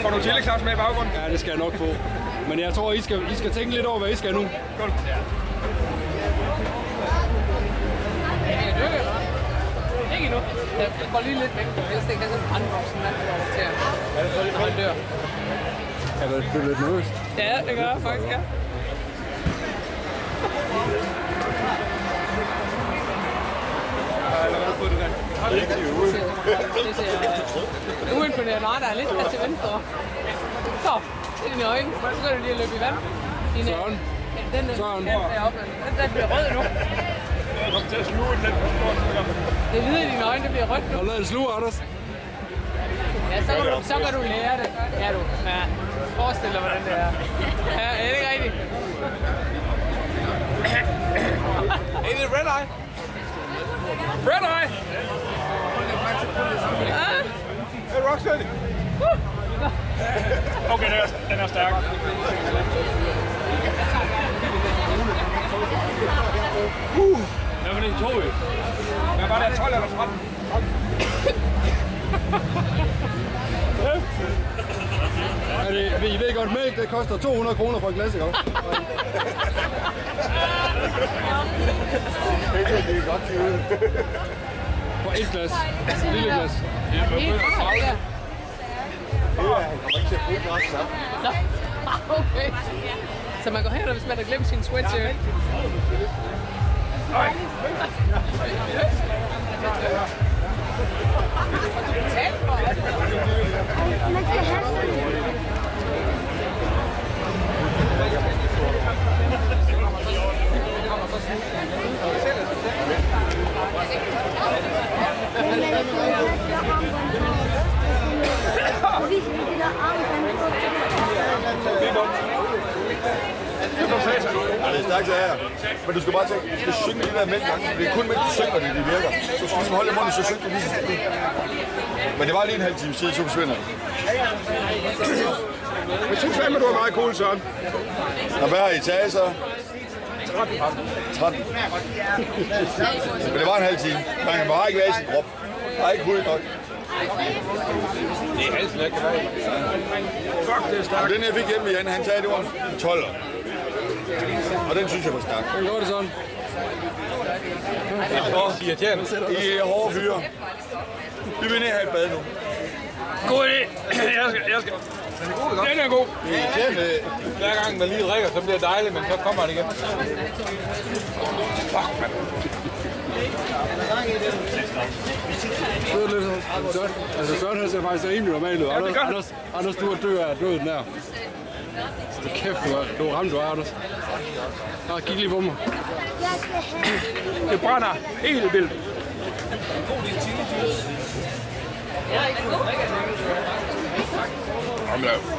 Får du chili-klaps med i baggrunden? Ja, det skal jeg nok få. Men jeg tror, I skal tænke lidt over, hvad I skal nu. Godt. Ikke endnu. Jeg går lige lidt væk. Jeg skal ikke have sådan en brandvoksen mand, der over til at holde dør. Er du lidt nervøs? Ja, det gør jeg faktisk, ja. Det ser uimponerende. Nej, der er lidt plads til venstre. Så, det er dine øjne. Så begynder du lige at løbe i vand. Søren. Den deroppe. Den bliver rød nu. Jeg kommer til at sluge den. Det hvide i dine øjne, det bliver rødt nu. Har du lavet en sluge, Anders? Ja, så kan du lære det. Ja, du. Ja. Forestil dig, hvordan det er. Ja, er det ikke rigtigt? Hey, det er Red Eye. Red Eye! Det er Rocksteady. Okay, den er stærk. Hvad var det, I tog? Hvad var det, 12 eller 13? I ved godt, mælk det koster 200 kroner for et glas, ikke? Det er godt til. For et glas. Lille glas. Helt koldt, ja. Han kommer ikke til at bruge græs sammen. Nå, okay. Så man går hen, hvis man har glemt sin sweatshirt. Nej. Det er stærkt, det her. Men du skal bare tænke, du skal synge det der mælk gange. Det er kun mælk, du synger, det virker. Så du skal ligesom holde i munden, så synger du lige så stille. Men det var lige en halv time siden, så forsvinder det. Jeg synes fandme, du er meget cool, Søren. Og hvad har I taget så? 13. Men det var en halv time. Man kan bare ikke være i sin krop. Der er ikke hul nok. Det er altid lækkert. Fuck, det er stærkt. Og den jeg fik hjemme igen, han sagde, det var en 12'er. Og den synes jeg var stærk. Hvordan går det sådan? Irriterende. I er hårde fyre. Vi vil ned have et bad nu. God idé. Jeg skal. Den er god. Det er irriterende. Hver gang man lige drikker, så bliver det dejligt, men så kommer han igen. Fuck, mand. Søren her ser faktisk rimelig normalt ud. Anders, du er død af døden der. Så kæft, du er ramt, du er, Anders. Kig lige på mig. Det brænder helt vildt.